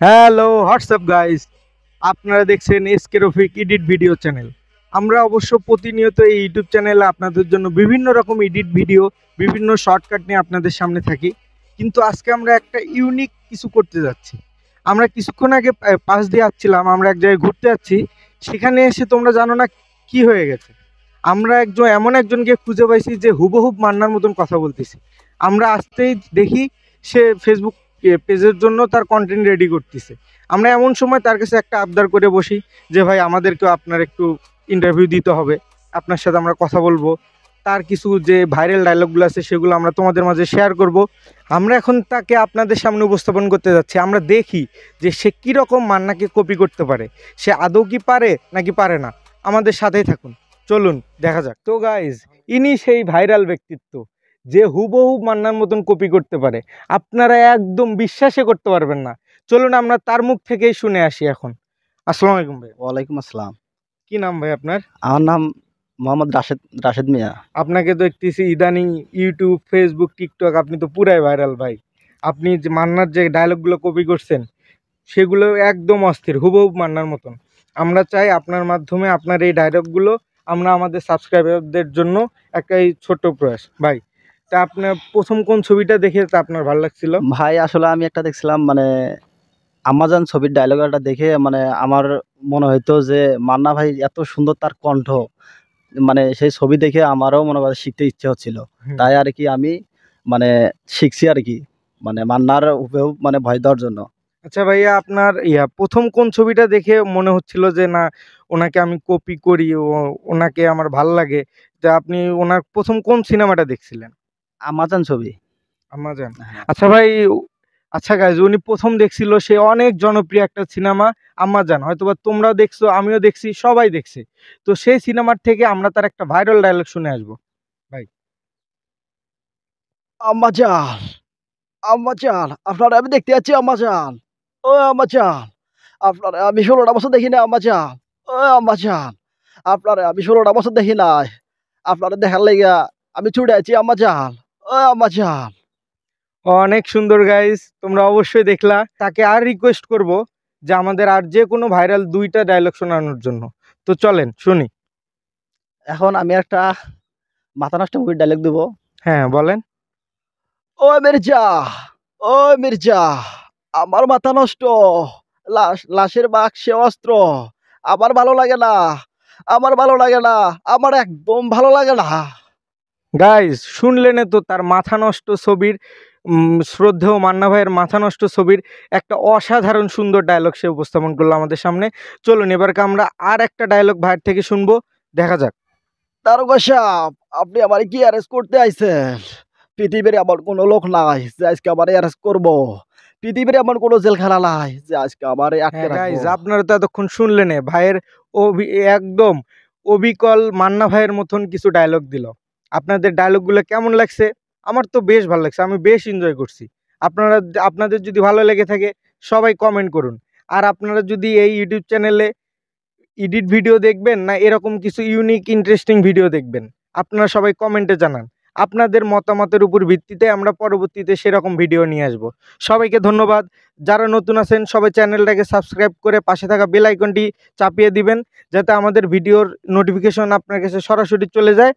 Hello WhatsApp guys, আপনারা দেখছেন SK Rafiq edit video channel. আমরা অবশ্য প্রতিনিয়ত এই ইউটিউব চ্যানেলে আপনাদের জন্য বিভিন্ন রকম এডিট ভিডিও, বিভিন্ন শর্টকাট নিয়ে আপনাদের সামনে থাকি। কিন্তু আজকে আমরা একটা ইউনিক কিছু করতে যাচ্ছি। আমরা কিছুক্ষণ আগে পাশ দিয়ে আসছিলাম, আমরা এক জায়গায় ঘুরতে যাচ্ছি। সেখানে এসে তোমরা জানো না কি হয়ে গেছে। আমরা এমন একজনকে খুঁজে পাইছি যে হুবহুব মান্নার মতন কথা বলতেছি। আমরা আসতেই দেখি সে ফেসবুক পেজের জন্য তার কন্টেন্ট রেডি করতেছে। আমরা এমন সময় তার কাছে একটা আবদার করে বসি যে ভাই আমাদেরকেও আপনার একটু ইন্টারভিউ দিতে হবে, আপনার সাথে আমরা কথা বলবো, তার কিছু যে ভাইরাল ডায়লগগুলো আছে সেগুলো আমরা তোমাদের মাঝে শেয়ার করব। আমরা এখন তাকে আপনাদের সামনে উপস্থাপন করতে যাচ্ছি। আমরা দেখি যে সে কীরকম মান্নাকে কপি করতে পারে, সে আদৌ কি পারে নাকি পারে না। আমাদের সাথেই থাকুন, চলুন দেখা যাক। তো গাইজ, ইনি সেই ভাইরাল ব্যক্তিত্ব যে হুবহু মান্নার মতন কপি করতে পারে। আপনারা একদম বিশ্বাসই করতে পারবেন না। চলুন আমরা তার মুখ থেকেই শুনে আসি এখন। আসসালামু আলাইকুম ভাই। ওয়ালাইকুম আসসালাম। কি নাম ভাই আপনার? আমার নাম মোহাম্মদ রাশেদ মিয়া। আপনাকে তো দেখতেছি ইদানিং ইউটিউব, ফেসবুক, টিকটক আপনি তো পুরাই ভাইরাল ভাই। আপনি যে মান্নার যে ডায়লগগুলো কপি করছেন সেগুলো একদম অস্থির, হুবহু মান্নার মতন। আমরা চাই আপনার মাধ্যমে আপনার এই ডায়লগগুলো আমরা আমাদের সাবস্ক্রাইবারদের জন্য একটা এই ছোট্ট প্রয়াস ভাই। তা আপনার প্রথম কোন ছবিটা দেখে তা আপনার ভালো লাগছিল? ভাই আসলে আমি একটা দেখছিলাম, মানে আমাজন ছবির ডায়লগটা দেখে মানে আমার মনে হইতো যে মান্না ভাই এত সুন্দর তার কণ্ঠ, মানে সেই ছবি দেখে আমারও মনে করে শিখতে ইচ্ছে হচ্ছিল। তাই আর কি আমি মানে শিখছি আর কি, মানে মান্নার হুবহু মানে ভয় দেওয়ার জন্য। আচ্ছা ভাইয়া, আপনার প্রথম কোন ছবিটা দেখে মনে হচ্ছিল যে না, ওনাকে আমি কপি করি, ওনাকে আমার ভাল লাগে? তা আপনি ওনার প্রথম কোন সিনেমাটা দেখছিলেন? আমাজন ছবি। আমাজন। আচ্ছা ভাই, আচ্ছা গাইজ, উনি প্রথম দেখছিল সে অনেক জনপ্রিয় একটা সিনেমা আমাজন, হয়তোবা তোমরাও দেখছো, আমিও দেখছি, সবাই দেখছে। তো সেই সিনেমার থেকে আমরা তার একটা ভাইরাল ডায়লগ শুনে আসবো ভাই। আমাজান, আমাজান, আপনারা আমি দেখতে যাচ্ছি আমাজান। ও আমাজান, আপনারা আমি ১৬টা বছর দেখি না আমাজান। ও আমাজান, আপনারা আমি ১৬টা বছর দেখি নাই। আপনারা দেখার লাইগা আমি ছুটে আছি আমাজান। ও আমাজান। অনেক সুন্দর গাইজ, তোমরা অবশ্যই দেখলা। তাকে আর রিকোয়েস্ট করব যে আমাদের আর যে কোনো ভাইরাল 2টা ডায়লগ শোনানোর জন্য। তো চলেন শুনি। এখন আমি একটা মাথা নষ্ট মুভির ডায়লগ দেবো। হ্যাঁ বলেন। ও মির্জা, ও মির্জা, আমার মাথা নষ্ট। লাশের বাক্সে অস্ত্র। আমার ভালো লাগে না, আমার ভালো লাগে না, আমার একদম ভালো লাগে না। গাইজ শুনলেন তো তার মাথা নষ্ট ছবির, শ্রদ্ধেয় মান্না ভাইয়ের মাথা নষ্ট ছবির একটা অসাধারণ সুন্দর ডায়লগ সে উপস্থাপন করলো আমাদের সামনে। চলুন এবারকে আমরা আর একটা ডায়লগ ভাইয়ের থেকে শুনবো, দেখা যাক। দারোগা সাহেব, আপনি আমার কি অ্যারেস্ট করতে আইছেন? পৃথিবীর এমন কোনো লোক নাই যে আজকে আমার অ্যারেস্ট করবো। পৃথিবীর এমন কোনো জেলখানা নাই যে আজকে আমার আটকে হ্যাঁ গাইজ, রাখবো। আপনারা তো এতক্ষণ শুনলেন ভাইয়ের একদম অবিকল মান্না ভাইয়ের মতন কিছু ডায়লগ দিল। আপনাদের ডায়লগগুলো কেমন লাগছে? আমার তো বেশ ভালো লাগছে, আমি বেশ এনজয় করছি। আপনাদের যদি ভালো লেগে থাকে সবাই কমেন্ট করুন। আর আপনারা যদি এই ইউটিউব চ্যানেলে এডিট ভিডিও দেখবেন না এরকম কিছু ইউনিক ইন্টারেস্টিং ভিডিও দেখবেন, আপনারা সবাই কমেন্টে জানান। আপনাদের মতামতের উপর ভিত্তিতে আমরা পরবর্তীতে সেরকম ভিডিও নিয়ে আসব। সবাইকে ধন্যবাদ। যারা নতুন আছেন সবাই চ্যানেলটাকে সাবস্ক্রাইব করে পাশে থাকা বেল আইকনটি চাপিয়ে দিবেন, যাতে আমাদের ভিডিওর নোটিফিকেশন আপনার কাছে সরাসরি চলে যায়।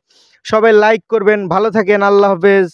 সবাই লাইক করবেন। ভালো থাকেন, আল্লাহ হাফেজ।